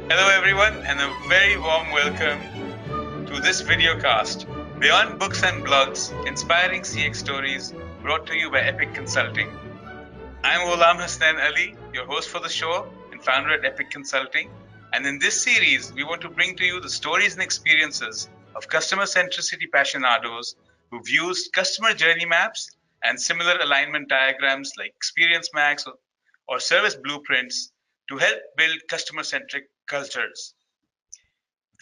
Hello everyone, and a very warm welcome to this videocast, Beyond Books and Blogs, Inspiring CX Stories, brought to you by Epic Consulting. I'm Ghulam Hasnain Ali, your host for the show and founder at Epic Consulting. And in this series, we want to bring to you the stories and experiences of customer centricity passionados who've used customer journey maps and similar alignment diagrams like experience maps or service blueprints to help build customer-centric cultures.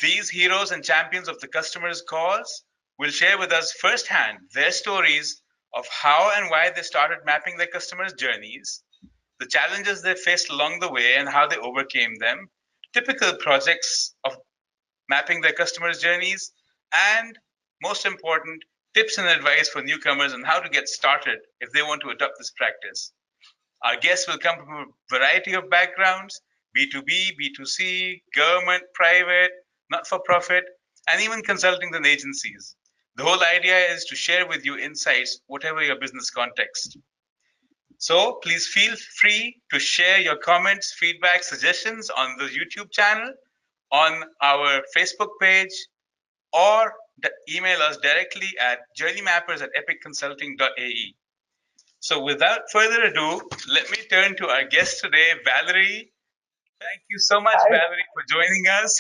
These heroes and champions of the customer's cause will share with us firsthand their stories of how and why they started mapping their customers' journeys, the challenges they faced along the way and how they overcame them, typical projects of mapping their customers' journeys, and most important, tips and advice for newcomers on how to get started if they want to adopt this practice. Our guests will come from a variety of backgrounds, B2B, B2C, government, private, not-for-profit, and even consulting and agencies. The whole idea is to share with you insights, whatever your business context. So please feel free to share your comments, feedback, suggestions on the YouTube channel, on our Facebook page, or email us directly at journeymappers@epicconsulting.ae. So without further ado, let me turn to our guest today, Valerie. Thank you so much, Valerie, for joining us.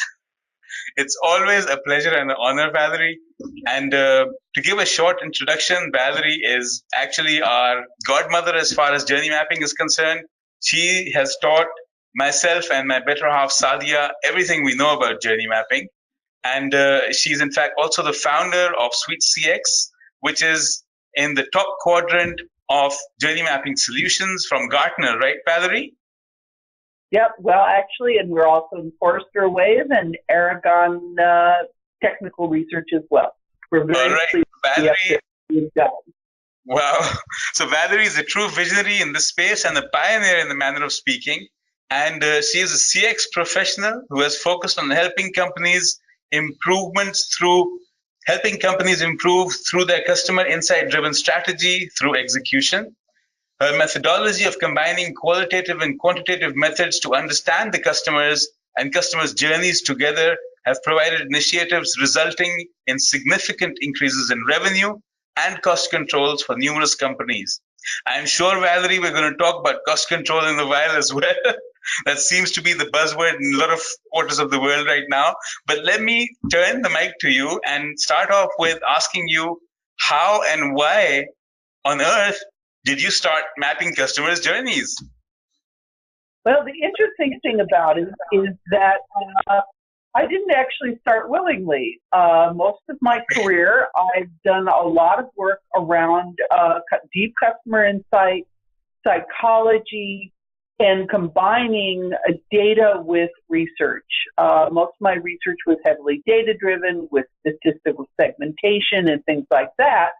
It's always a pleasure and an honor, Valerie. And to give a short introduction, Valerie is actually our godmother as far as journey mapping is concerned. She has taught myself and my better half, Sadia, everything we know about journey mapping. And she's in fact also the founder of Suite CX, which is in the top quadrant of journey mapping solutions from Gartner, right, Valerie? Yep. Well, actually, and we're also in Forrester Wave and Aragon Technical Research as well. We're very pleased Valerie. Wow. So Valerie is a true visionary in this space and a pioneer in the manner of speaking. And she is a CX professional who has focused on helping companies improve through their customer insight-driven strategy through execution. Her methodology of combining qualitative and quantitative methods to understand the customers and customers' journeys together have provided initiatives resulting in significant increases in revenue and cost controls for numerous companies. I'm sure, Valerie, we're going to talk about cost control in a while as well. That seems to be the buzzword in a lot of quarters of the world right now. But let me turn the mic to you and start off with asking you how and why on earth did you start mapping customers' journeys? Well, the interesting thing about it is that I didn't actually start willingly. Most of my career, I've done a lot of work around deep customer insight, psychology, and combining data with research. Most of my research was heavily data-driven with statistical segmentation and things like that.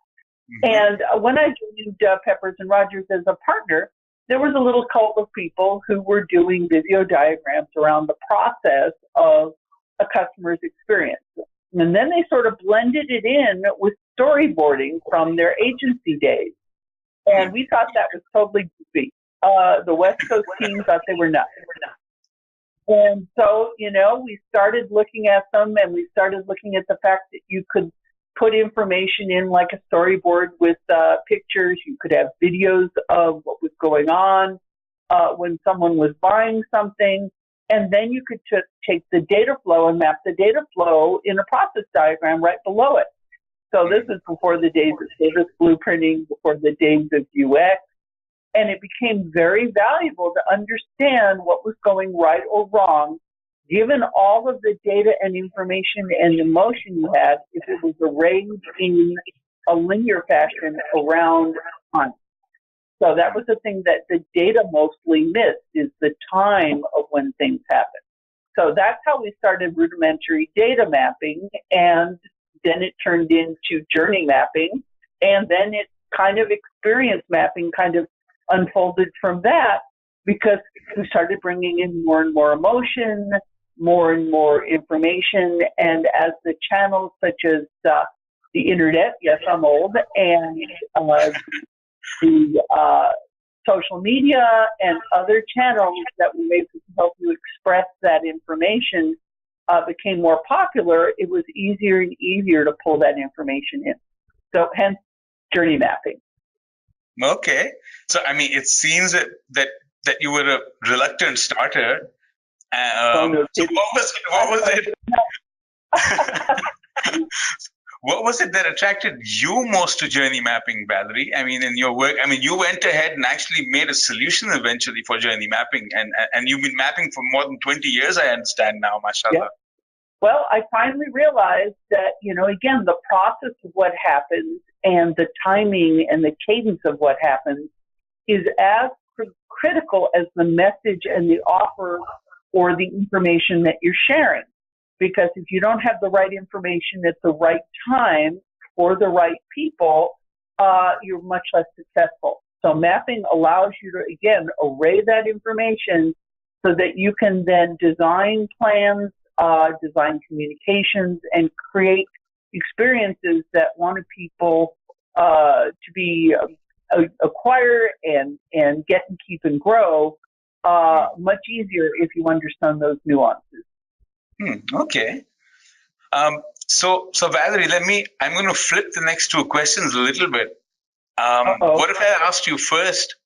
And when I joined Peppers and Rogers as a partner, there was a little cult of people who were doing Visio diagrams around the process of a customer's experience. And then they sort of blended it in with storyboarding from their agency days. And we thought that was totally goofy. The West Coast team thought they were nuts. And so, we started looking at them and we started looking at the fact that you could put information in like a storyboard with pictures. You could have videos of what was going on when someone was buying something. And then you could take the data flow and map the data flow in a process diagram right below it. So this is before the days of service blueprinting, before the days of UX. And it became very valuable to understand what was going right or wrong, given all of the data and information and emotion you had, if it was arranged in a linear fashion around time. So that was the thing that the data mostly missed, is the time of when things happen. So that's how we started rudimentary data mapping, and then it turned into journey mapping, and then it kind of experience mapping kind of unfolded from that, because we started bringing in more and more emotion, more and more information, and as the channels such as the internet, yes, I'm old, and the social media and other channels that were able to help you express that information became more popular, it was easier and easier to pull that information in. So hence journey mapping. Okay. So, I mean, it seems that you were a reluctant starter. No, so what was it? What was it that attracted you most to journey mapping, Valerie? I mean, in your work, I mean, you went ahead and actually made a solution eventually for journey mapping, and you've been mapping for more than 20 years, I understand now, mashallah. Yeah. Well, I finally realized that, again, the process of what happens and the timing and the cadence of what happens is as critical as the message and the offer or the information that you're sharing. Because if you don't have the right information at the right time for the right people, you're much less successful. So mapping allows you to, again, array that information so that you can then design plans, design communications, and create experiences that wanted people to be acquire and get and keep and grow much easier if you understand those nuances. Okay. So Valerie, I'm going to flip the next two questions a little bit. What if I asked you first,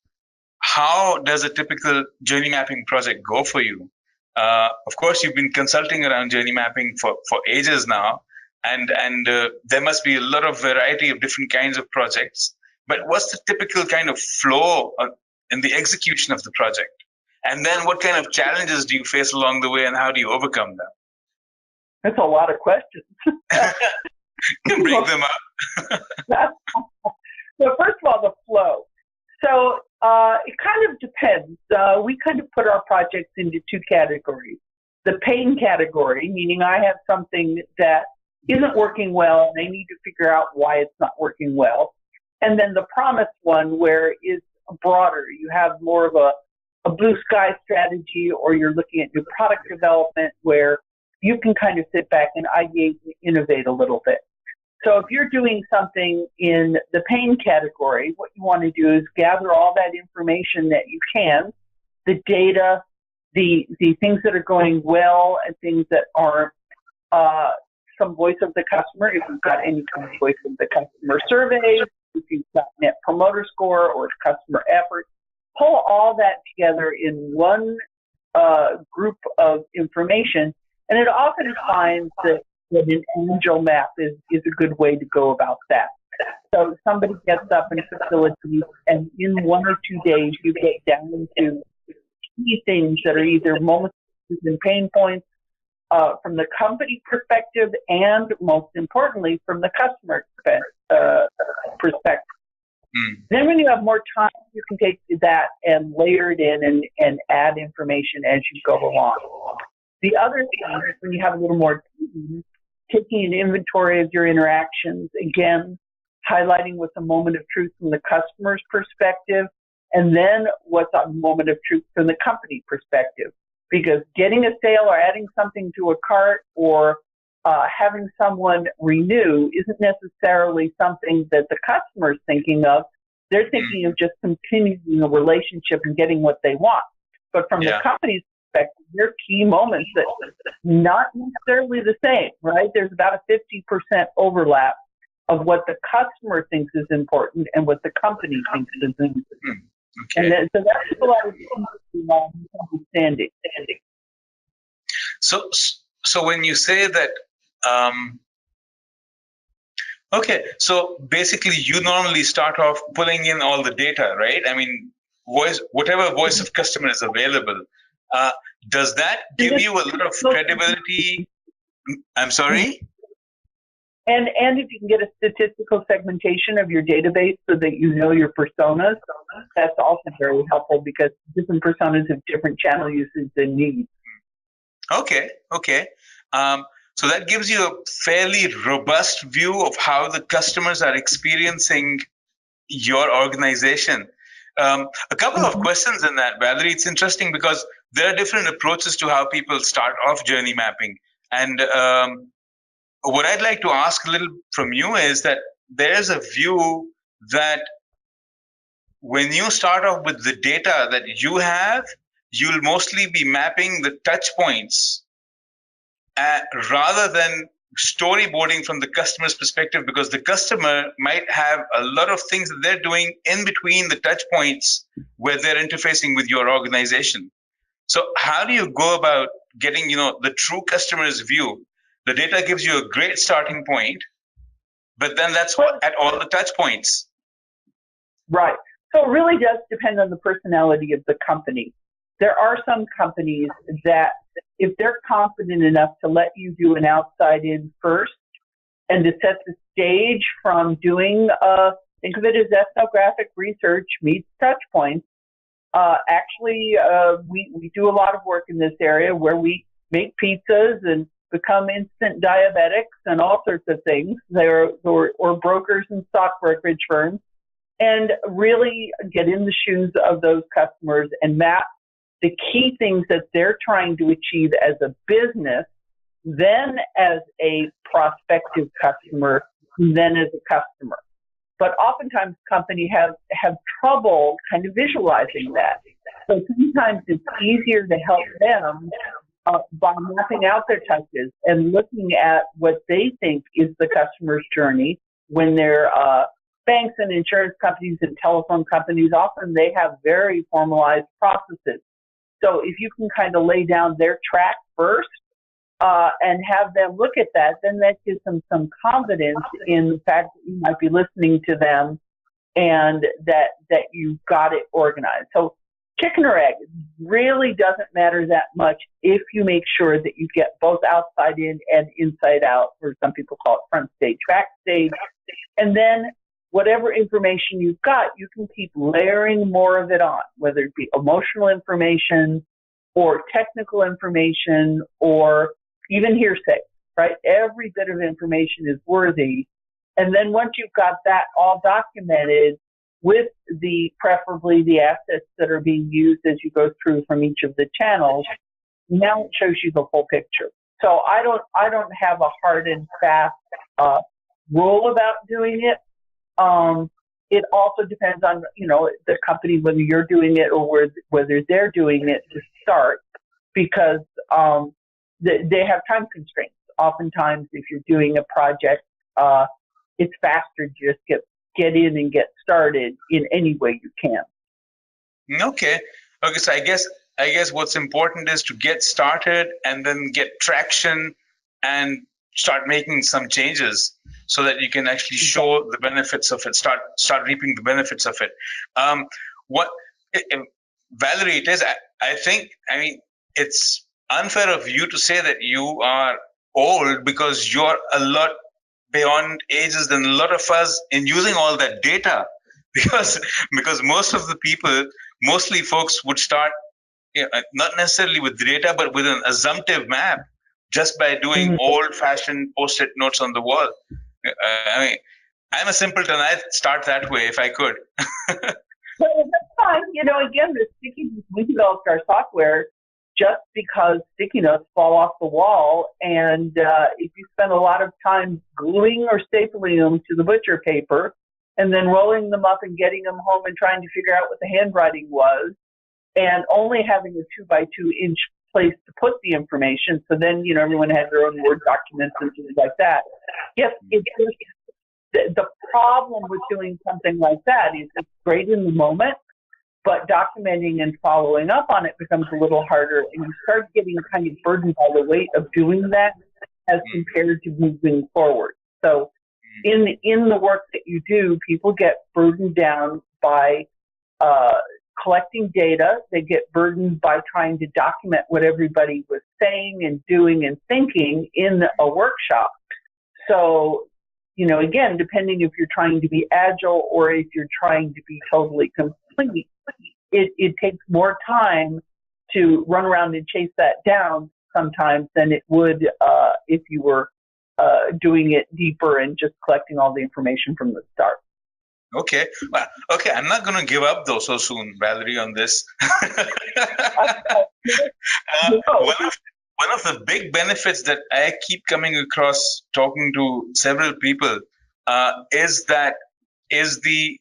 how does a typical journey mapping project go for you? Of course, you've been consulting around journey mapping for ages now, and there must be a lot of variety of different kinds of projects. But what's the typical kind of flow in the execution of the project? And then what kind of challenges do you face along the way, and how do you overcome them? That's a lot of questions. You break them up. So first of all, the flow. So it kind of depends. We kind of put our projects into two categories. The pain category, meaning I have something that isn't working well and I need to figure out why it's not working well. And then the promise one, where it's broader. You have more of a blue sky strategy, or you're looking at new product development where you can kind of sit back and ideate and innovate a little bit. So if you're doing something in the pain category, what you want to do is gather all that information that you can, the data, the things that are going well and things that aren't, some voice of the customer, if you've got any kind of voice of the customer surveys, if you've got net promoter score or customer effort, pull all that together in one group of information. And it often finds that an angel map is a good way to go about that. So somebody gets up and facilitates, and in 1 or 2 days, you get down into key things that are either moments and pain points from the company perspective, and most importantly, from the customer perspective. Then when you have more time, you can take that and layer it in and add information as you go along. The other thing is when you have a little more time, taking an inventory of your interactions, again, highlighting what's a moment of truth from the customer's perspective, and then what's a moment of truth from the company perspective. Because getting a sale or adding something to a cart or having someone renew isn't necessarily something that the customer is thinking of. They're thinking of just continuing a relationship and getting what they want. But from the company's perspective, there are key moments that not necessarily the same, right? There's about a 50% overlap of what the customer thinks is important and what the company thinks is important. Okay. And then, so that's a lot of understanding. So when you say that, okay, so basically you normally start off pulling in all the data, right? I mean, whatever voice of customer is available. Does that give you a lot of credibility? I'm sorry? And if you can get a statistical segmentation of your database so that you know your personas, that's also very helpful because different personas have different channel uses and needs. Okay. So that gives you a fairly robust view of how the customers are experiencing your organization. A couple of questions in that, Valerie. It's interesting because there are different approaches to how people start off journey mapping. And what I'd like to ask a little from you is that there's a view that when you start off with the data that you have, you'll mostly be mapping the touch points rather than storyboarding from the customer's perspective, because the customer might have a lot of things that they're doing in between the touch points where they're interfacing with your organization. So how do you go about getting, the true customer's view? The data gives you a great starting point, but then that's at all the touch points. Right. So it really does depend on the personality of the company. There are some companies that, if they're confident enough to let you do an outside in first and to set the stage from doing, think of it as ethnographic research meets touch points. We do a lot of work in this area where we make pizzas and become instant diabetics and all sorts of things, or brokers and stock brokerage firms, and really get in the shoes of those customers and map the key things that they're trying to achieve as a business, then as a prospective customer, then as a customer. But oftentimes companies have trouble kind of visualizing that. So sometimes it's easier to help them by mapping out their touches and looking at what they think is the customer's journey. When they're banks and insurance companies and telephone companies, often they have very formalized processes. So if you can kind of lay down their track first and have them look at that, then that gives them some confidence in the fact that you might be listening to them and that you've got it organized. So chicken or egg really doesn't matter that much if you make sure that you get both outside in and inside out, or some people call it front stage, backstage. And then whatever information you've got, you can keep layering more of it on, whether it be emotional information or technical information or even hearsay, right? Every bit of information is worthy. And then once you've got that all documented with preferably the assets that are being used as you go through from each of the channels, now it shows you the whole picture. So I don't have a hard and fast rule about doing it. It also depends on, the company, whether you're doing it or whether they're doing it to start, because they have time constraints. Oftentimes, if you're doing a project, it's faster to just get in and get started in any way you can. Okay. So I guess what's important is to get started and then get traction and start making some changes so that you can actually show the benefits of it, start reaping the benefits of it. Valerie, it is, I mean, it's unfair of you to say that you are old, because you're a lot beyond ages than a lot of us in using all that data, because most of the people, mostly folks, would start not necessarily with data, but with an assumptive map, just by doing old-fashioned post-it notes on the wall. I'm a simpleton. I'd start that way if I could. Well, that's fine. Again, the sticky notes, we developed our software just because sticky notes fall off the wall, and if you spend a lot of time gluing or stapling them to the butcher paper and then rolling them up and getting them home and trying to figure out what the handwriting was, and only having a 2x2 inch place to put the information, so then everyone has their own Word documents and things like that. Yes, the problem with doing something like that is it's great in the moment, but documenting and following up on it becomes a little harder, and you start getting kind of burdened by the weight of doing that as compared to moving forward. So in the work that you do, people get burdened down by collecting data. They get burdened by trying to document what everybody was saying and doing and thinking in a workshop. So, again, depending if you're trying to be agile or if you're trying to be totally complete, it takes more time to run around and chase that down sometimes than it would if you were doing it deeper and just collecting all the information from the start. Okay. Well, okay. I'm not going to give up though so soon, Valerie, on this. No. One of the big benefits that I keep coming across talking to several people is the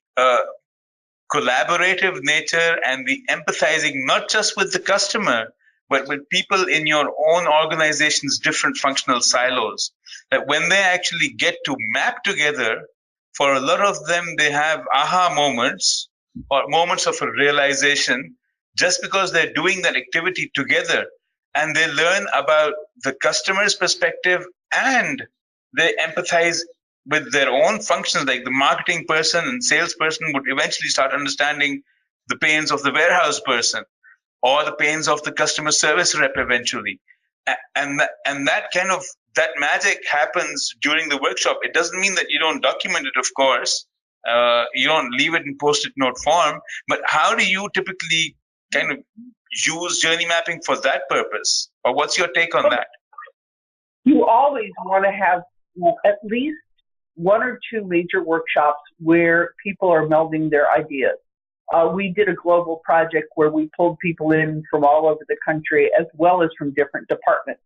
collaborative nature and the empathizing, not just with the customer, but with people in your own organization's different functional silos. That when they actually get to map together, for a lot of them, they have aha moments or moments of a realization just because they're doing that activity together, and they learn about the customer's perspective, and they empathize with their own functions. Like the marketing person and salesperson would eventually start understanding the pains of the warehouse person or the pains of the customer service rep eventually. And that kind of that magic happens during the workshop. It doesn't mean that you don't document it, of course. You don't leave it in post-it note form. But how do you typically kind of use journey mapping for that purpose? Or what's your take on that? You always want to have at least one or two major workshops where people are melding their ideas. We did a global project where we pulled people in from all over the country as well as from different departments.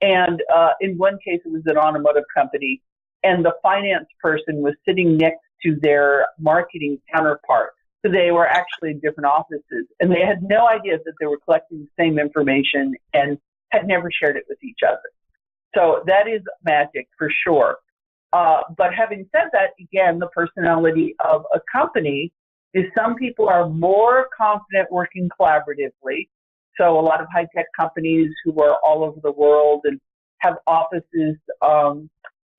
And in one case, it was an automotive company, and the finance person was sitting next to their marketing counterpart. So they were actually in different offices, and they had no idea that they were collecting the same information and had never shared it with each other. So that is magic for sure. But having said that, again, the personality of a company is some people are more confident working collaboratively. So a lot of high-tech companies who are all over the world and have offices,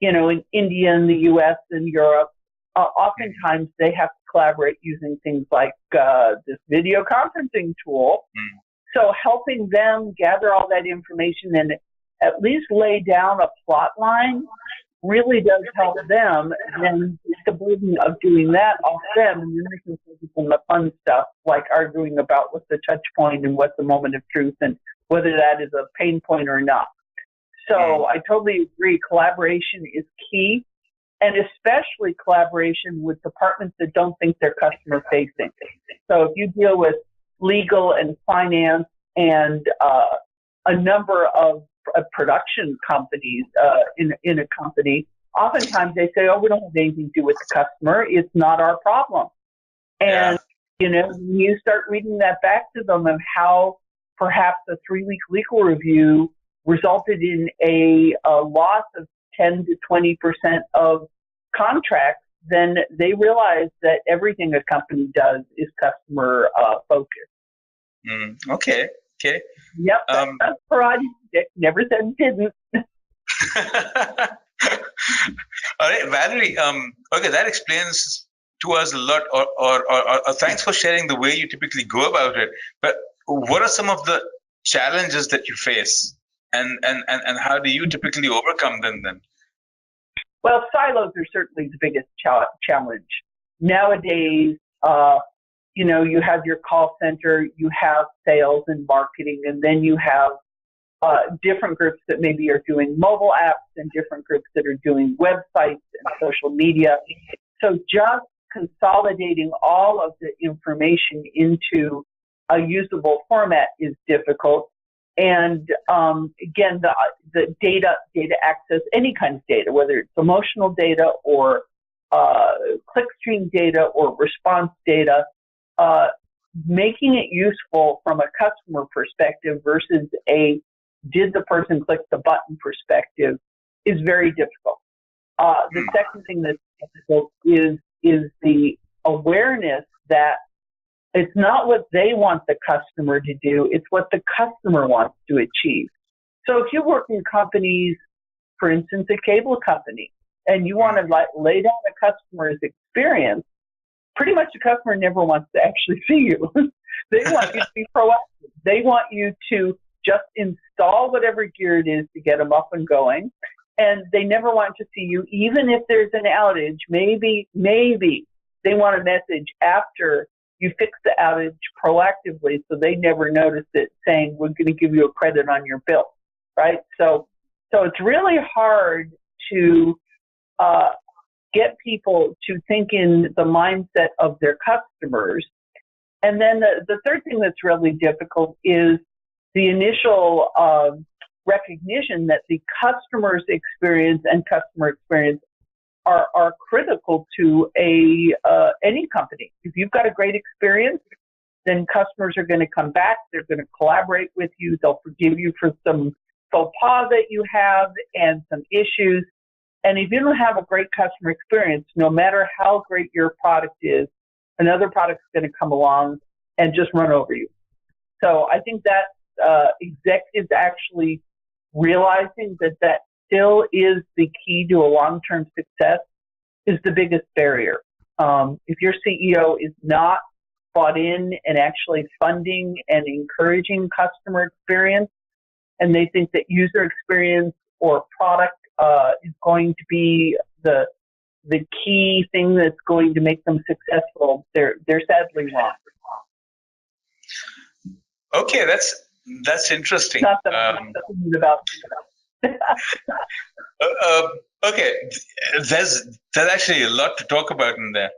in India and the U.S. and Europe, oftentimes they have to collaborate using things like this video conferencing tool. So helping them gather all that information and at least lay down a plot line really does help them, and then the burden of doing that off them, and then they can focus on the fun stuff, like arguing about what's the touch point and what's the moment of truth and whether that is a pain point or not. So I totally agree. Collaboration is key, and especially collaboration with departments that don't think they're customer facing. So if you deal with legal and finance and a number of production companies in a company, oftentimes they say, oh, we don't have anything to do with the customer. It's not our problem. And, when you start reading that back to them of how perhaps a 3-week legal review resulted in a loss of 10 to 20% of contracts, then they realize that everything a company does is customer focused. Okay. Yep, that's karate. Never said didn't. All right, Valerie. Okay, that explains to us a lot. Or thanks for sharing the way you typically go about it. But what are some of the challenges that you face, and how do you typically overcome them then? Well, silos are certainly the biggest challenge nowadays. You have your call center, you have sales and marketing, and then you have different groups that maybe are doing mobile apps and different groups that are doing websites and social media. So just consolidating all of the information into a usable format is difficult. And again, the data access, any kind of data, whether it's emotional data or clickstream data or response data, making it useful from a customer perspective versus a did the person click the button perspective is very difficult. The second thing that's difficult is the awareness that it's not what they want the customer to do, it's what the customer wants to achieve. So if you work in companies, for instance, a cable company, and you want to lay down a customer's experience, pretty much the customer never wants to actually see you. They want you to be proactive. They want you to just install whatever gear it is to get them up and going. And they never want to see you, even if there's an outage. Maybe they want a message after you fix the outage proactively, so they never notice it, saying, we're going to give you a credit on your bill, right? So it's really hard to get people to think in the mindset of their customers. And then the third thing that's really difficult is the initial recognition that the customer's experience and customer experience are critical to any company. If you've got a great experience, then customers are going to come back. They're going to collaborate with you. They'll forgive you for some faux pas that you have and some issues. And if you don't have a great customer experience, no matter how great your product is, another product's going to come along and just run over you. So I think that executives actually realizing that still is the key to a long-term success is the biggest barrier. If your CEO is not bought in and actually funding and encouraging customer experience, and they think that user experience or product is going to be the key thing that's going to make them successful, they're sadly wrong. Okay, that's interesting. Not about. Okay, there's actually a lot to talk about in there.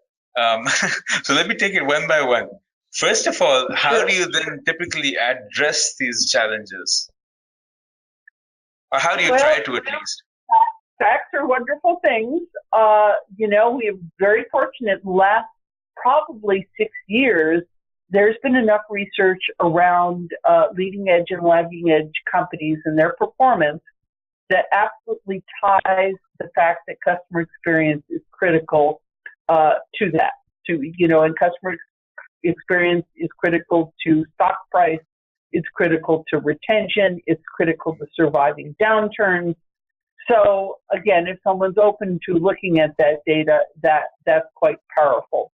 So let me take it one by one. First of all, how do you then typically address these challenges? Or how do you try to at least? Facts are wonderful things. We're very fortunate in the last probably 6 years, there's been enough research around leading edge and lagging edge companies and their performance that absolutely ties the fact that customer experience is critical to that. And customer experience is critical to stock price, it's critical to retention, it's critical to surviving downturns. So again, if someone's open to looking at that data, that's quite powerful.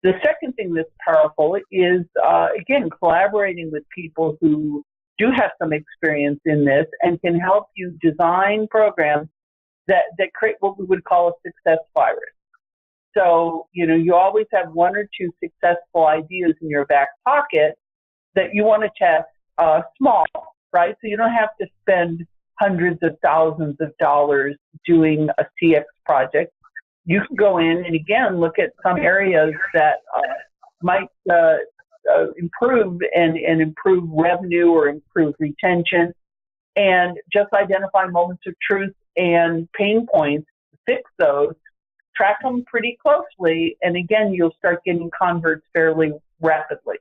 The second thing that's powerful is, again, collaborating with people who do have some experience in this and can help you design programs that create what we would call a success virus. So, you always have one or two successful ideas in your back pocket that you want to test small, right? So you don't have to spend hundreds of thousands of dollars doing a CX project. You can go in and, again, look at some areas that might improve and improve revenue or improve retention, and just identify moments of truth and pain points, fix those, track them pretty closely, and again, you'll start getting converts fairly rapidly.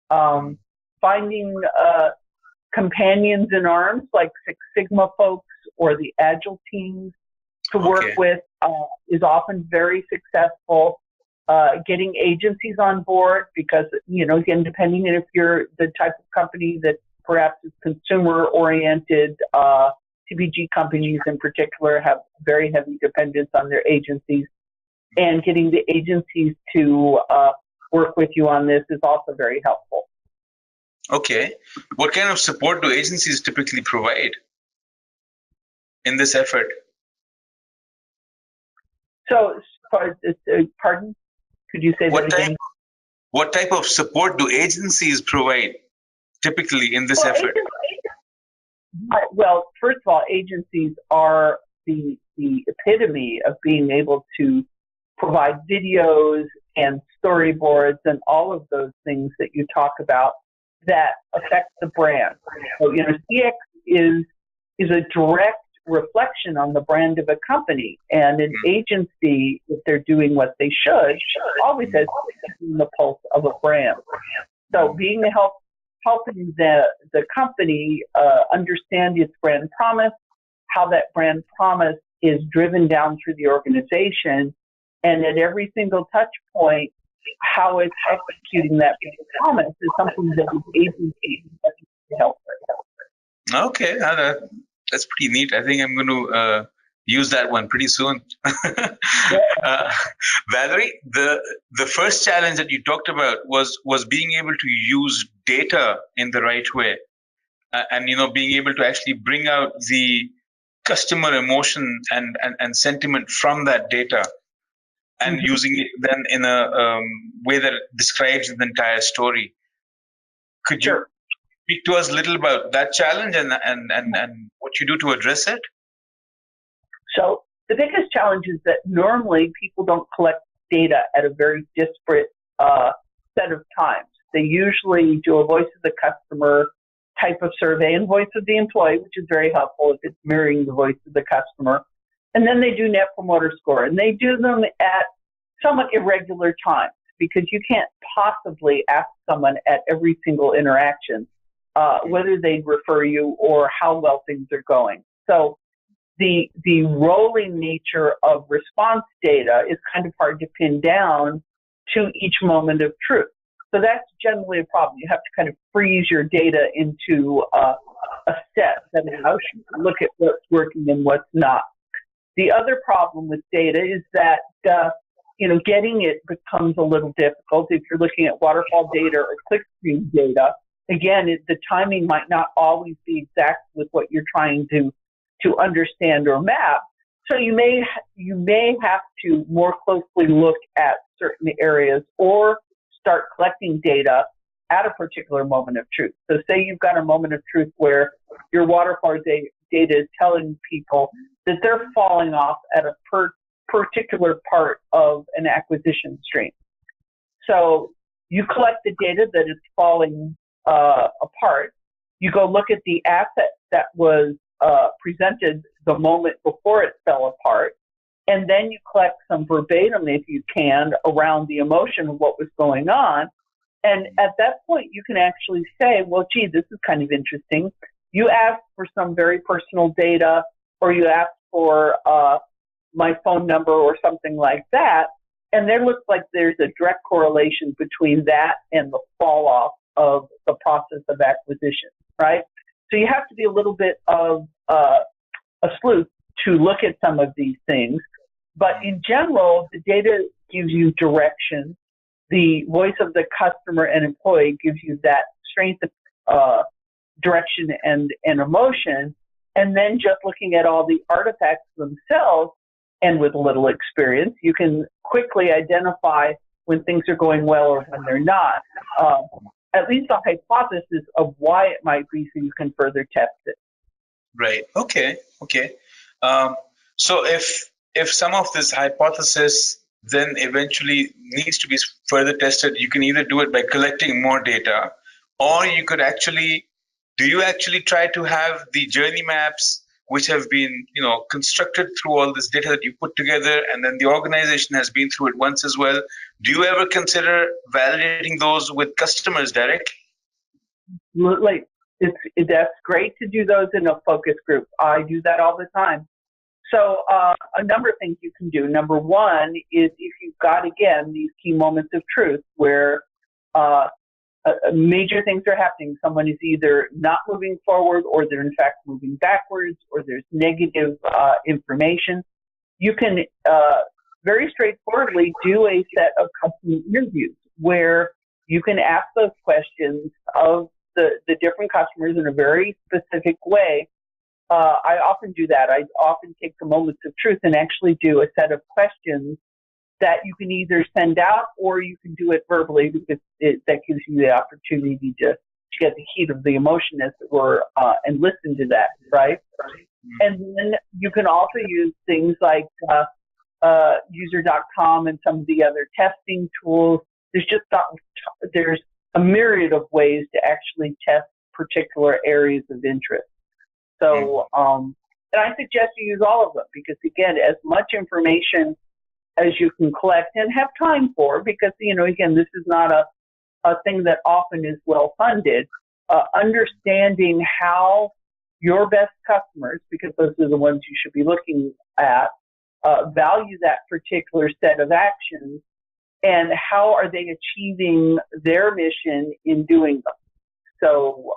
Finding companions in arms like Six Sigma folks or the Agile teams to work with is often very successful. Getting agencies on board because, again, depending on if you're the type of company that perhaps is consumer-oriented, CPG companies in particular have very heavy dependence on their agencies. And getting the agencies to work with you on this is also very helpful. Okay. What kind of support do agencies typically provide in this effort? So, pardon? Could you say that again? What type of support do agencies provide typically in this effort? Well, first of all, agencies are the epitome of being able to provide videos and storyboards and all of those things that you talk about that affect the brand. So, CX is a direct reflection on the brand of a company, and an agency, if they're doing what they should, always has the pulse of a brand. So being helping the company understand its brand promise, how that brand promise is driven down through the organization, and at every single touch point, how it's executing that promise is something that the agency can help with. Okay, that's pretty neat. I think I'm going to use that one pretty soon. Valerie, the first challenge that you talked about was being able to use data in the right way, and being able to actually bring out the customer emotion and sentiment from that data, and using it then in a way that describes the entire story. Could you speak to us a little about that challenge and what you do to address it? So the biggest challenge is that normally people don't collect data at a very disparate set of times. They usually do a voice of the customer type of survey and voice of the employee, which is very helpful if it's mirroring the voice of the customer. And then they do net promoter score, and they do them at somewhat irregular times because you can't possibly ask someone at every single interaction whether they refer you or how well things are going. So the rolling nature of response data is kind of hard to pin down to each moment of truth. So that's generally a problem. You have to kind of freeze your data into a set that allows you to look at what's working and what's not. The other problem with data is that getting it becomes a little difficult. If you're looking at waterfall data or clickstream data, again, the timing might not always be exact with what you're trying to understand or map. So you may have to more closely look at certain areas or start collecting data at a particular moment of truth. So say you've got a moment of truth where your waterfall data is telling people that they're falling off at a particular part of an acquisition stream. So you collect the data that is falling apart. You go look at the asset that was presented the moment before it fell apart, and then you collect some verbatim, if you can, around the emotion of what was going on. And at that point, you can actually say, well, gee, this is kind of interesting. You asked for some very personal data, or you asked for my phone number or something like that, and there looks like there's a direct correlation between that and the fall off of the process of acquisition, right? So you have to be a little bit of a sleuth to look at some of these things. But in general, the data gives you direction. The voice of the customer and employee gives you that strength of direction and emotion. And then just looking at all the artifacts themselves, and with a little experience, you can quickly identify when things are going well or when they're not. At least a hypothesis of why it might be, so you can further test it. Right. Okay. So if some of this hypothesis then eventually needs to be further tested, you can either do it by collecting more data, or you could actually, do you actually try to have the journey maps which have been, constructed through all this data that you put together, and then the organization has been through it once as well? Do you ever consider validating those with customers directly? Absolutely. That's great to do those in a focus group. I do that all the time. So a number of things you can do. Number one is if you've got, again, these key moments of truth where major things are happening. Someone is either not moving forward, or they're in fact moving backwards, or there's negative information. You can very straightforwardly do a set of customer interviews where you can ask those questions of the different customers in a very specific way. I often do that. I often take the moments of truth and actually do a set of questions that you can either send out or you can do it verbally, because that gives you the opportunity to get the heat of the emotion, as it were, and listen to that, right? And then you can also use things like user.com and some of the other testing tools. There's a myriad of ways to actually test particular areas of interest. So, and I suggest you use all of them, because again, as much information as you can collect and have time for, because, again, this is not a thing that often is well funded, understanding how your best customers, because those are the ones you should be looking at, value that particular set of actions, and how are they achieving their mission in doing them. So,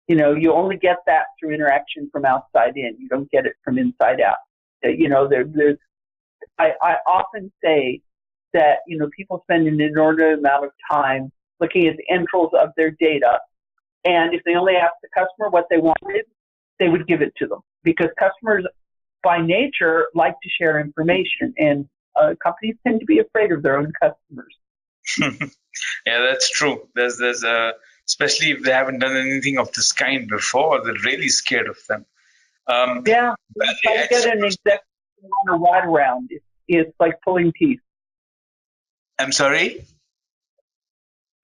you only get that through interaction from outside in. You don't get it from inside out. I often say that, people spend an inordinate amount of time looking at the entrails of their data. And if they only asked the customer what they wanted, they would give it to them, because customers by nature like to share information, and companies tend to be afraid of their own customers. Yeah, that's true. There's especially if they haven't done anything of this kind before, they're really scared of them. If I get an executive on a ride around. It's like pulling teeth. I'm sorry?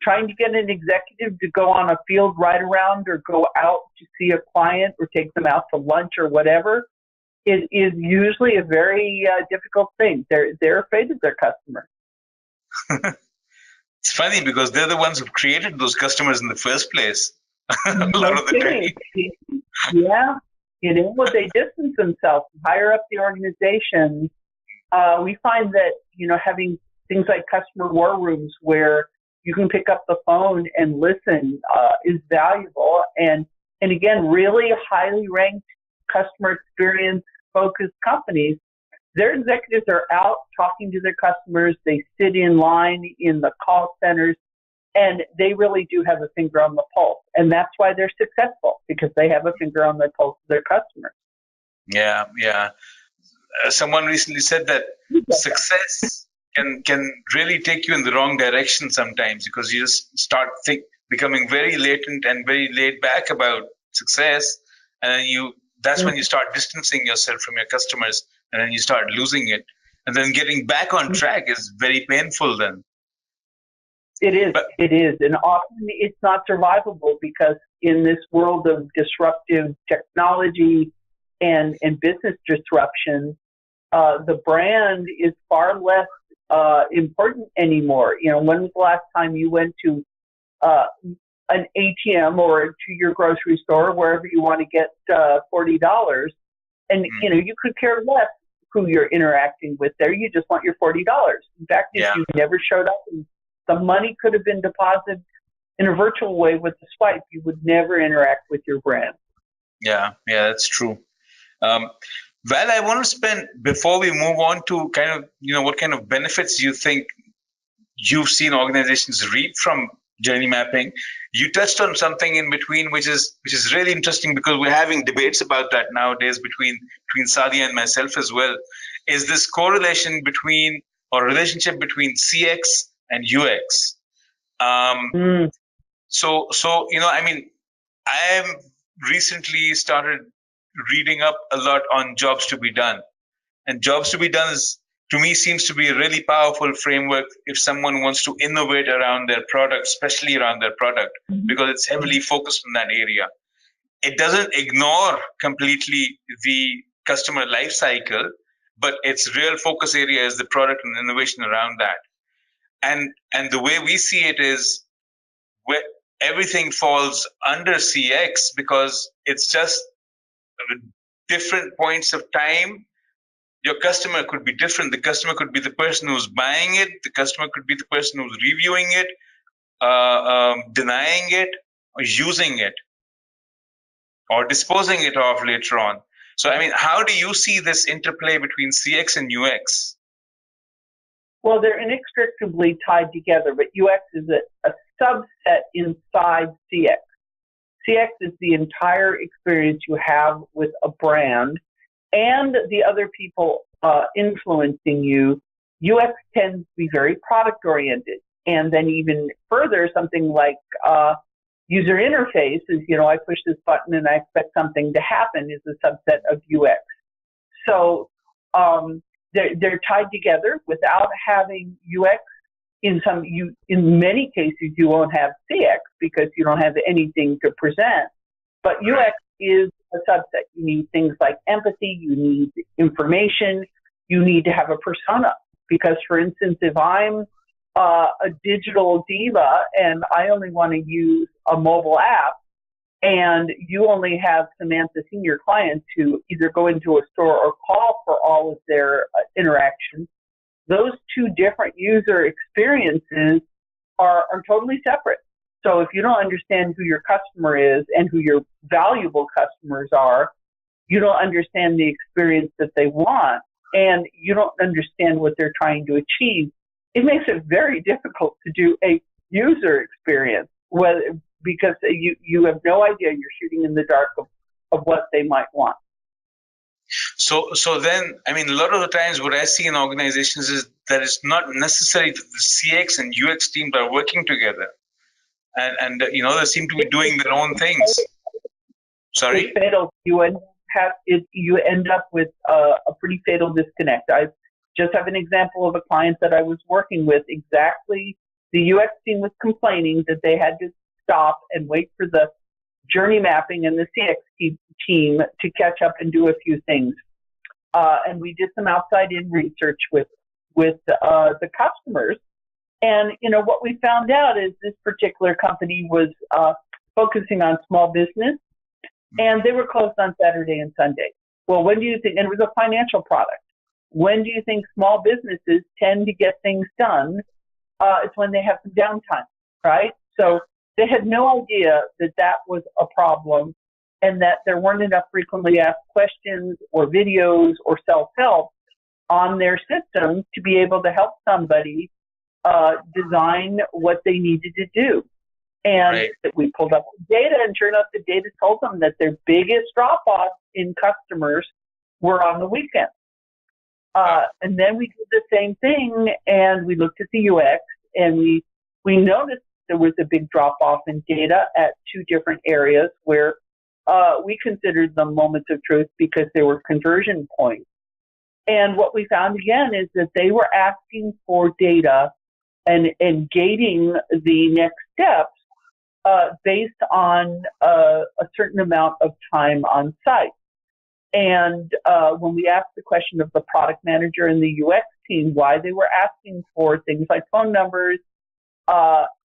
Trying to get an executive to go on a field ride around or go out to see a client or take them out to lunch or whatever is usually a very difficult thing. They're afraid of their customers. It's funny because they're the ones who created those customers in the first place. A lot of the time. Yeah. They distance themselves higher up the organization. We find that, having things like customer war rooms where you can pick up the phone and listen is valuable. And again, really highly ranked customer experience focused companies, their executives are out talking to their customers. They sit in line in the call centers, and they really do have a finger on the pulse. And that's why they're successful, because they have a finger on the pulse of their customers. Yeah. Someone recently said that success can really take you in the wrong direction sometimes, because you just start becoming very latent and very laid back about success, and then that's when you start distancing yourself from your customers, and then you start losing it, and then getting back on track is very painful then. It is, and often it's not survivable, because in this world of disruptive technology and business disruption, the brand is far less important anymore. When was the last time you went to an ATM or to your grocery store, wherever you want to get $40, and you could care less who you're interacting with there. You just want your $40. In fact, if you never showed up and the money could have been deposited in a virtual way with the swipe, you would never interact with your brand. Yeah, that's true. Val, I want to before we move on to kind of, what kind of benefits you think you've seen organizations reap from journey mapping. You touched on something in between, which is really interesting, because we're having debates about that nowadays between Sadia and myself as well. Is this correlation between, or relationship between CX and UX? So I have recently started reading up a lot on jobs to be done, and jobs to be done to me seems to be a really powerful framework if someone wants to innovate around their product, especially around their product, because it's heavily focused on that area. It doesn't ignore completely the customer life cycle, but its real focus area is the product and innovation around that. And the way we see it is where everything falls under CX, because it's just different points of time. Your customer could be different. The customer could be the person who's buying it. The customer could be the person who's reviewing it, denying it, or using it, or disposing it of later on. So, how do you see this interplay between CX and UX? Well, they're inextricably tied together, but UX is a subset inside CX. CX is the entire experience you have with a brand and the other people influencing you. UX tends to be very product-oriented. And then even further, something like user interface is, I push this button and I expect something to happen, is a subset of UX. So they're tied together. Without having UX, in many cases, you won't have CX because you don't have anything to present. But UX is a subset. You need things like empathy, you need information, you need to have a persona. Because, for instance, if I'm a digital diva and I only want to use a mobile app, and you only have Samantha senior clients who either go into a store or call for all of their interactions, those two different user experiences are totally separate. So if you don't understand who your customer is and who your valuable customers are, you don't understand the experience that they want, and you don't understand what they're trying to achieve, it makes it very difficult to do a user experience, because you have no idea. You're shooting in the dark of what they might want. So then, a lot of the times what I see in organizations is that it's not necessary that the CX and UX teams are working together. And they seem to be doing their own things. Sorry? It's fatal. You end up you end up with a pretty fatal disconnect. I just have an example of a client that I was working with. Exactly, the UX team was complaining that they had to stop and wait for the journey mapping and the CX team to catch up and do a few things. And we did some outside-in research with the customers. And, what we found out is this particular company was focusing on small business, and they were closed on Saturday and Sunday. Well, when do you think, and it was a financial product, when do you think small businesses tend to get things done? It's when they have some downtime, right? So they had no idea that that was a problem and that there weren't enough frequently asked questions or videos or self-help on their system to be able to help somebody design what they needed to do. And right. We pulled up the data, and sure enough, the data told them that their biggest drop-off in customers were on the weekend. And then we did the same thing, and we looked at the UX, and we noticed there was a big drop-off in data at two different areas where we considered them moments of truth because they were conversion points. And what we found again is that they were asking for data and gating the next steps based on a certain amount of time on site. And when we asked the question of the product manager and the UX team why they were asking for things like phone numbers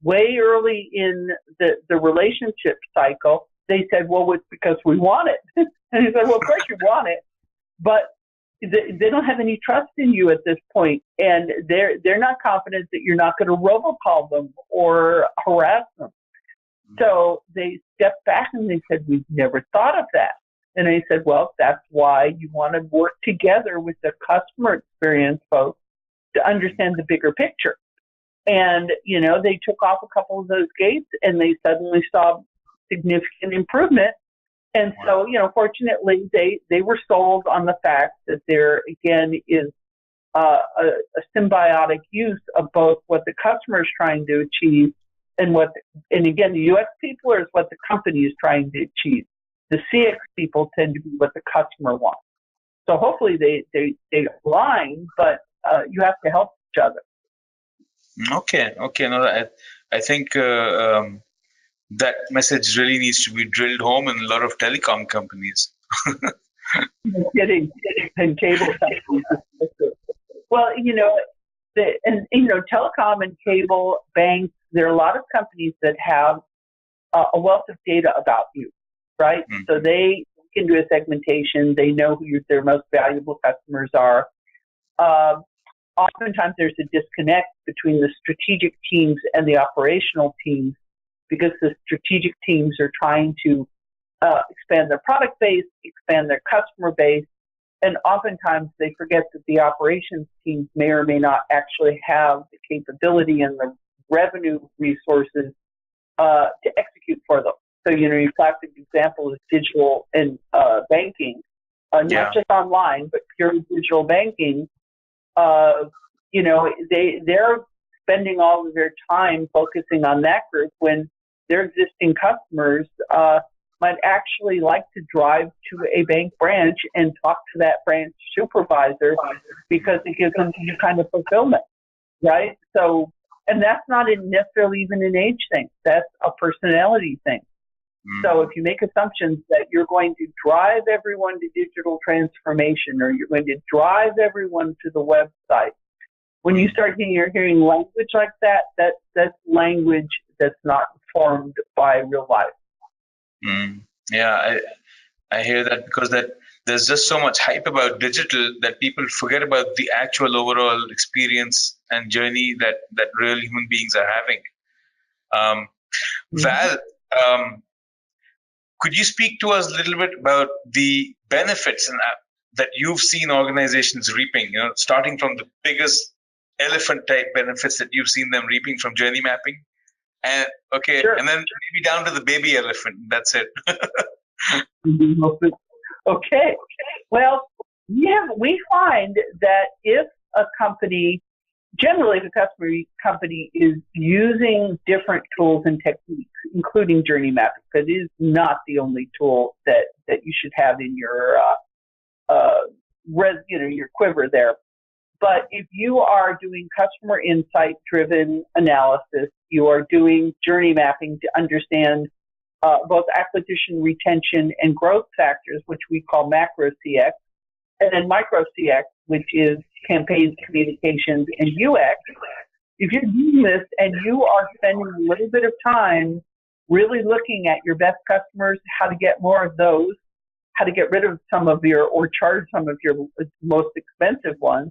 way early in the relationship cycle, they said, well, it's because we want it. And he said, well, of course you want it, but they don't have any trust in you at this point, and they're not confident that you're not going to robocall them or harass them. So they stepped back and they said, we've never thought of that. And I said, well, that's why you want to work together with the customer experience folks to understand the bigger picture. And, they took off a couple of those gates and they suddenly saw significant improvement. And so, fortunately, they were sold on the fact that there, again, is a symbiotic use of both what the customer is trying to achieve and again, the UX people is what the company is trying to achieve. The CX people tend to be what the customer wants. So hopefully they align, but you have to help each other. Okay. No, I think that message really needs to be drilled home in a lot of telecom companies. Getting and cable companies. Well, telecom and cable, banks, there are a lot of companies that have a wealth of data about you, right? Mm-hmm. So they can do a segmentation. They know who their most valuable customers are. Oftentimes there's a disconnect between the strategic teams and the operational teams because the strategic teams are trying to expand their product base, expand their customer base, and oftentimes they forget that the operations teams may or may not actually have the capability and the revenue resources to execute for them. So, your classic example is digital and banking, not just online, but pure digital banking. They're spending all of their time focusing on that group when their existing customers might actually like to drive to a bank branch and talk to that branch supervisor because it gives them some kind of fulfillment, right? So, and that's not necessarily even an age thing. That's a personality thing. So if you make assumptions that you're going to drive everyone to digital transformation or you're going to drive everyone to the website, when you start hearing language like that, that's language that's not formed by real life. Yeah, I hear that because there's just so much hype about digital that people forget about the actual overall experience and journey that real human beings are having. Val, could you speak to us a little bit about the benefits that you've seen organizations reaping, starting from the biggest elephant type benefits that you've seen them reaping from journey mapping? And Sure. And then maybe down to the baby elephant. That's it. Okay. Well, we find that if a company generally the customer company is using different tools and techniques, including journey mapping, because it is not the only tool that you should have in your your quiver there. But if you are doing customer insight-driven analysis, you are doing journey mapping to understand both acquisition, retention, and growth factors, which we call macro CX, and then micro CX, which is campaigns, communications, and UX. If you're doing this and you are spending a little bit of time really looking at your best customers, how to get more of those, how to get rid of some of your, or charge some of your most expensive ones,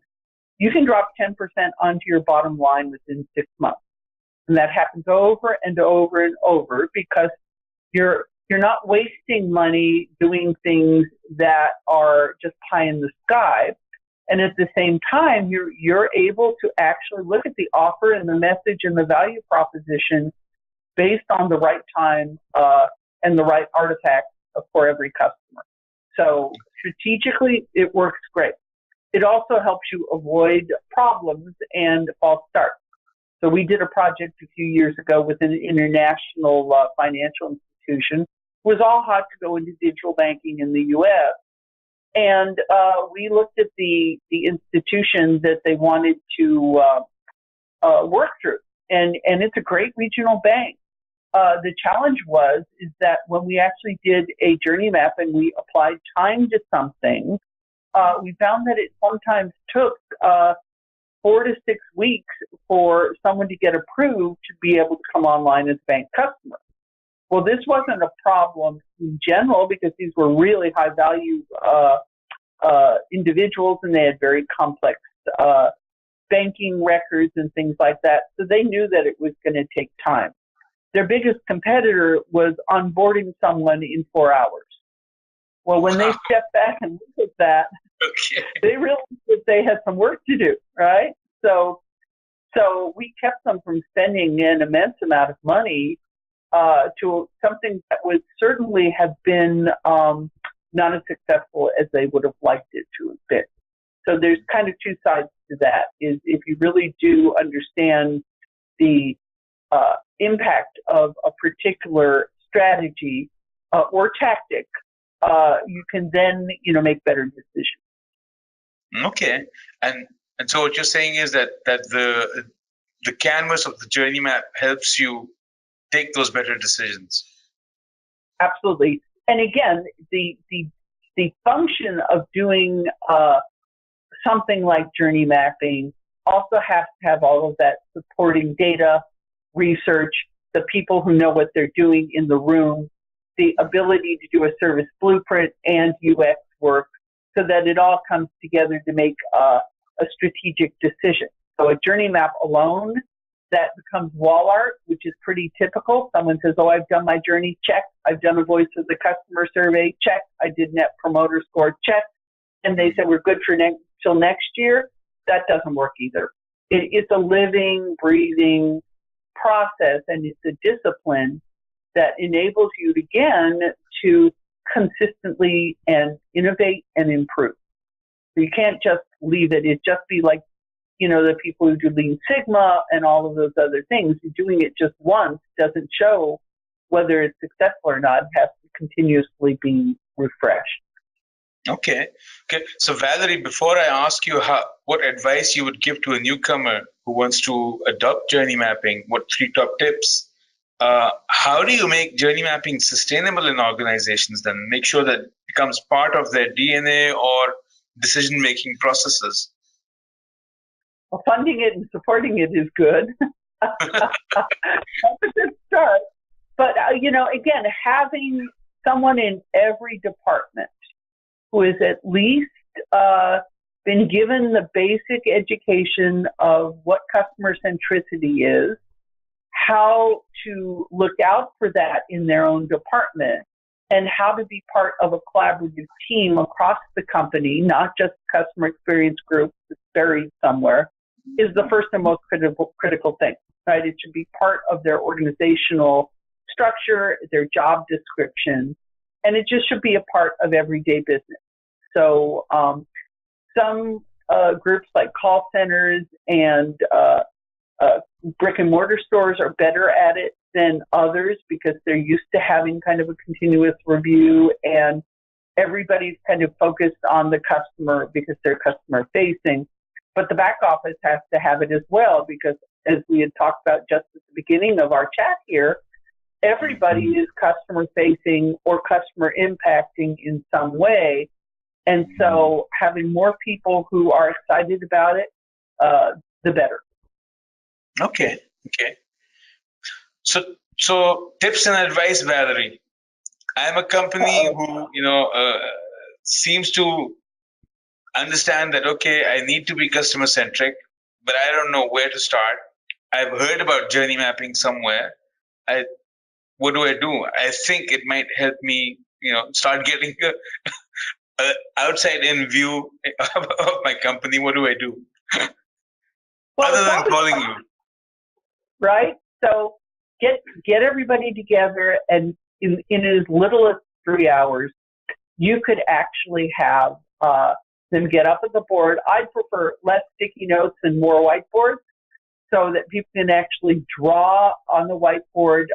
you can drop 10% onto your bottom line within 6 months. And that happens over and over and over because you're not wasting money doing things that are just pie in the sky. And at the same time, you're able to actually look at the offer and the message and the value proposition based on the right time and the right artifact for every customer. So strategically, it works great. It also helps you avoid problems and false starts. So we did a project a few years ago with an international financial institution. It was all hot to go into digital banking in the U.S. And we looked at the institution that they wanted to work through. And it's a great regional bank. The challenge is that when we actually did a journey map and we applied time to something, we found that it sometimes took 4 to 6 weeks for someone to get approved to be able to come online as a bank customer. Well, this wasn't a problem in general because these were really high value individuals and they had very complex banking records and things like that. So they knew that it was going to take time. Their biggest competitor was onboarding someone in 4 hours. Well, when they stepped back and looked at that, they realized that they had some work to do, right? So we kept them from spending an immense amount of money to something that would certainly have been not as successful as they would have liked it to have been. So there's kind of two sides to that. Is if you really do understand the impact of a particular strategy or tactic, you can then make better decisions. Okay, and so what you're saying is that the canvas of the journey map helps you take those better decisions. Absolutely, and again, the function of doing something like journey mapping also has to have all of that supporting data, research, the people who know what they're doing in the room, the ability to do a service blueprint and UX work so that it all comes together to make a strategic decision. So a journey map alone, that becomes wall art, which is pretty typical. Someone says, oh, I've done my journey, check. I've done a voice of the customer survey, check. I did net promoter score, check. And they said, we're good for till next year. That doesn't work either. It's a living, breathing process, and it's a discipline that enables you, again, to consistently and innovate and improve. So you can't just leave it. It just be like, the people who do Lean Sigma and all of those other things. Doing it just once doesn't show whether it's successful or not. It has to continuously be refreshed. Okay. So Valerie, before I ask you what advice you would give to a newcomer who wants to adopt journey mapping, what 3 top tips? How do you make journey mapping sustainable in organizations then? Make sure that it becomes part of their DNA or decision-making processes? Well, funding it and supporting it is good. That's a good start. But, again, having someone in every department who is at least been given the basic education of what customer centricity is, how to look out for that in their own department, and how to be part of a collaborative team across the company, not just customer experience group that's buried somewhere, is the first and most critical thing, right? It should be part of their organizational structure, their job description, and it just should be a part of everyday business. So some groups like call centers and brick and mortar stores are better at it than others because they're used to having kind of a continuous review, and everybody's kind of focused on the customer because they're customer facing. But the back office has to have it as well because, as we had talked about just at the beginning of our chat here, everybody is customer facing or customer impacting in some way. And so having more people who are excited about it, the better. Okay. So tips and advice, Valerie. I'm a company who, seems to understand that, okay, I need to be customer centric, but I don't know where to start. I've heard about journey mapping somewhere. What do I do? I think it might help me, start getting a outside-in view of my company. What do I do? Well, other than calling you? Right? So get everybody together, and in as little as 3 hours, you could actually have them get up at the board. I'd prefer less sticky notes and more whiteboards so that people can actually draw on the whiteboard.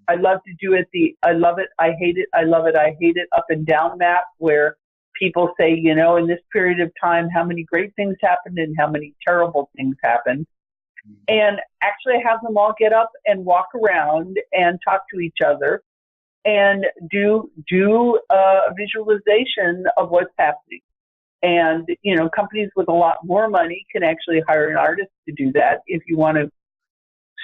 I love to do it I love it, I hate it, I love it, I hate it up and down map where people say, in this period of time, how many great things happened and how many terrible things happened. And actually have them all get up and walk around and talk to each other and do a visualization of what's happening. And, companies with a lot more money can actually hire an artist to do that if you want to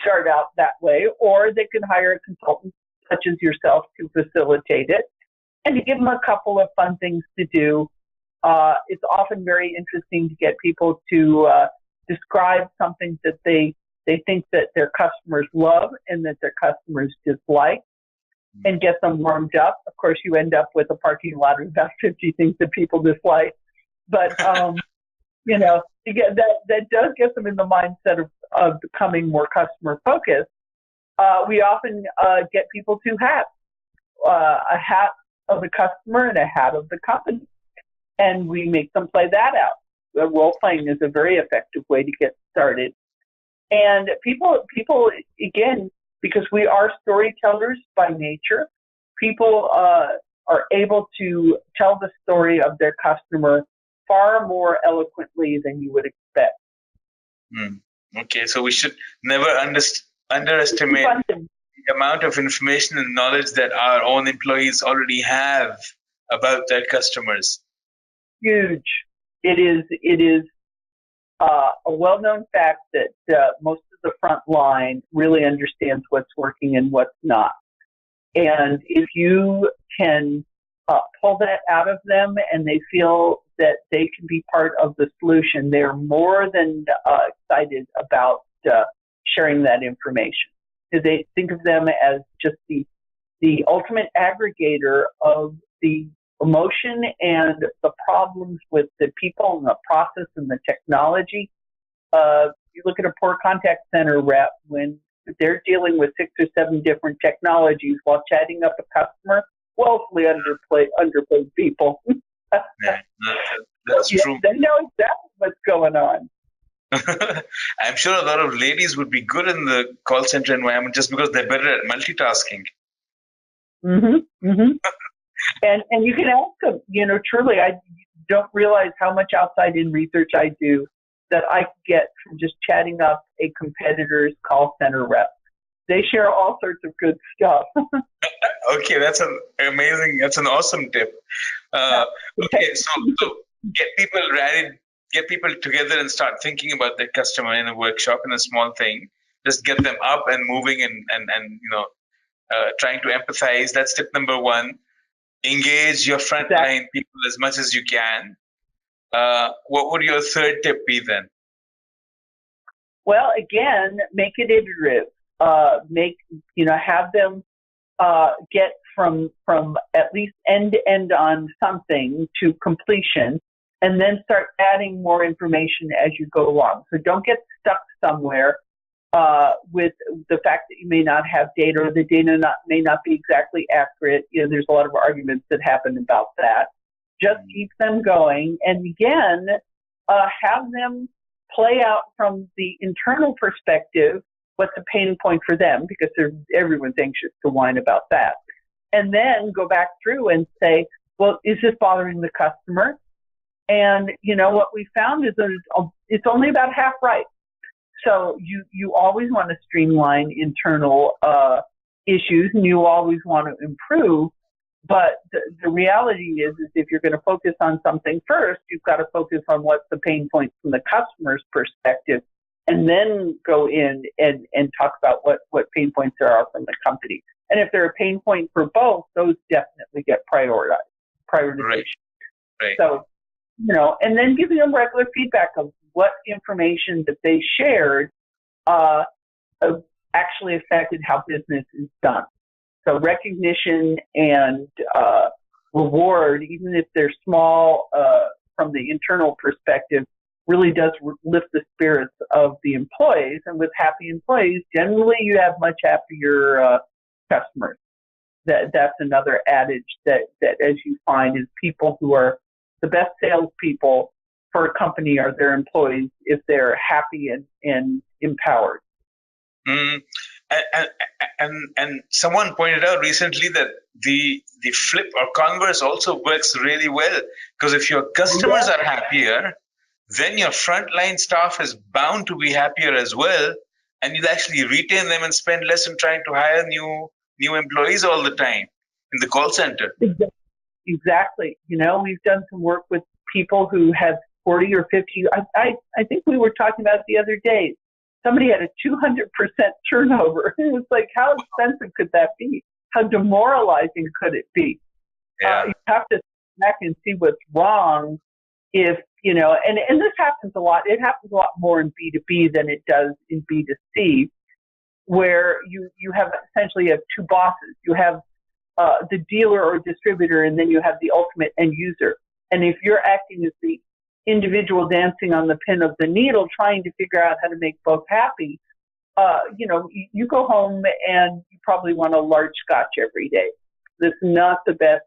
start out that way, or they can hire a consultant such as yourself to facilitate it and to give them a couple of fun things to do. It's often very interesting to get people to describe something that they think that their customers love and that their customers dislike and get them warmed up. Of course, you end up with a parking lot of about 50 things that people dislike. But, that does get them in the mindset of becoming more customer focused. We often get people two hats, a hat of the customer and a hat of the company. And we make them play that out. Role playing is a very effective way to get started. And people, again, because we are storytellers by nature, people are able to tell the story of their customer far more eloquently than you would expect. Okay, so we should never underestimate the amount of information and knowledge that our own employees already have about their customers. Huge. It is a well-known fact that most of the front line really understands what's working and what's not. And if you can pull that out of them and they feel that they can be part of the solution, they're more than excited about sharing that information. Because they think of them as just the ultimate aggregator of the emotion and the problems with the people and the process and the technology. You look at a poor contact center rep when they're dealing with 6 or 7 different technologies while chatting up a customer, woefully underpaid people. Yeah, that's true. They know exactly what's going on. I'm sure a lot of ladies would be good in the call center environment just because they're better at multitasking. And you can ask them, truly, I don't realize how much outside-in research I do that I get from just chatting up a competitor's call center rep. They share all sorts of good stuff. Okay, that's an awesome tip. Okay, so get people ready, get people together and start thinking about their customer in a workshop, in a small thing. Just get them up and moving and trying to empathize. That's tip number 1. Engage your frontline people as much as you can. What would your third tip be then? Well, again, make it iterative. Have them get from at least end to end on something to completion, and then start adding more information as you go along. So don't get stuck somewhere with the fact that you may not have data, or the data may not be exactly accurate. There's a lot of arguments that happen about that. Just keep them going. And again, have them play out from the internal perspective what's a pain point for them, because everyone's anxious to whine about that. And then go back through and say, well, is this bothering the customer? And, what we found is that it's only about half right. So you always want to streamline internal issues, and you always want to improve. But the reality is if you're going to focus on something first, you've got to focus on what's the pain point from the customer's perspective, and then go in and talk about what pain points there are from the company. And if they're a pain point for both, those definitely get prioritization. Right. So, and then giving them regular feedback of what information that they shared actually affected how business is done. So recognition and reward, even if they're small from the internal perspective, really does lift the spirits of the employees. And with happy employees, generally you have much happier customers. That's another adage that as you find, is people who are the best salespeople for a company are their employees if they're happy and empowered. And someone pointed out recently that the flip or converse also works really well, because if your customers are happier, then your frontline staff is bound to be happier as well, and you'll actually retain them and spend less on trying to hire new employees all the time in the call center. Exactly. We've done some work with people who have 40 or 50. I think we were talking about it the other day. Somebody had a 200% turnover. It was like, how expensive could that be? How demoralizing could it be? Yeah. You have to sit back and see what's wrong. If, and this happens a lot. It happens a lot more in B2B than it does in B2C, where you essentially have two bosses. You have the dealer or distributor, and then you have the ultimate end user. And if you're acting as the individual dancing on the pin of the needle, trying to figure out how to make both happy, you go home and you probably want a large scotch every day. That's not the best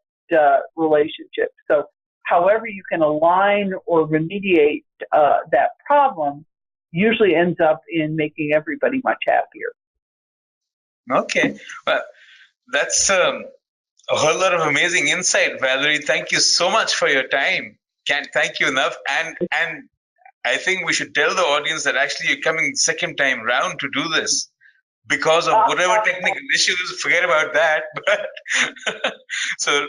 relationship. So however you can align or remediate that problem usually ends up in making everybody much happier. Okay. Well, that's a whole lot of amazing insight, Valerie. Thank you so much for your time. Can't thank you enough. And I think we should tell the audience that actually you're coming second time round to do this because of whatever technical issues. Forget about that. But so.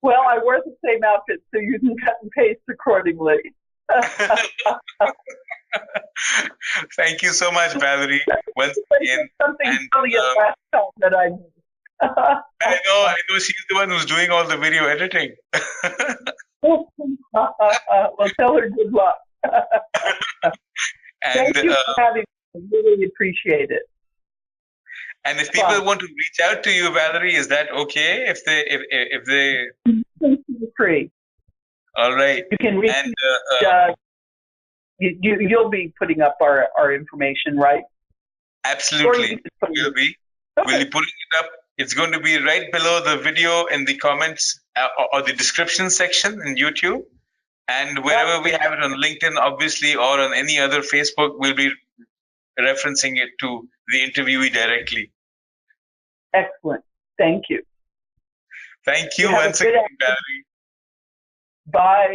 Well, I wear the same outfit, so you can cut and paste accordingly. Thank you so much, Valerie. Once again, something brilliant last time that I did. I know she's the one who's doing all the video editing. Well, tell her good luck. Thank you for having me. I really appreciate it. And if people want to reach out to you, Valerie, is that okay? If they free. All right. You can reach. You'll be putting up our information, right? Absolutely. We'll be putting it up. It's going to be right below the video in the comments or the description section in YouTube. And wherever we have it on LinkedIn, obviously, or on any other Facebook, we'll be referencing it to the interviewee directly. Excellent. Thank you. Thank you once again, Valerie. Bye.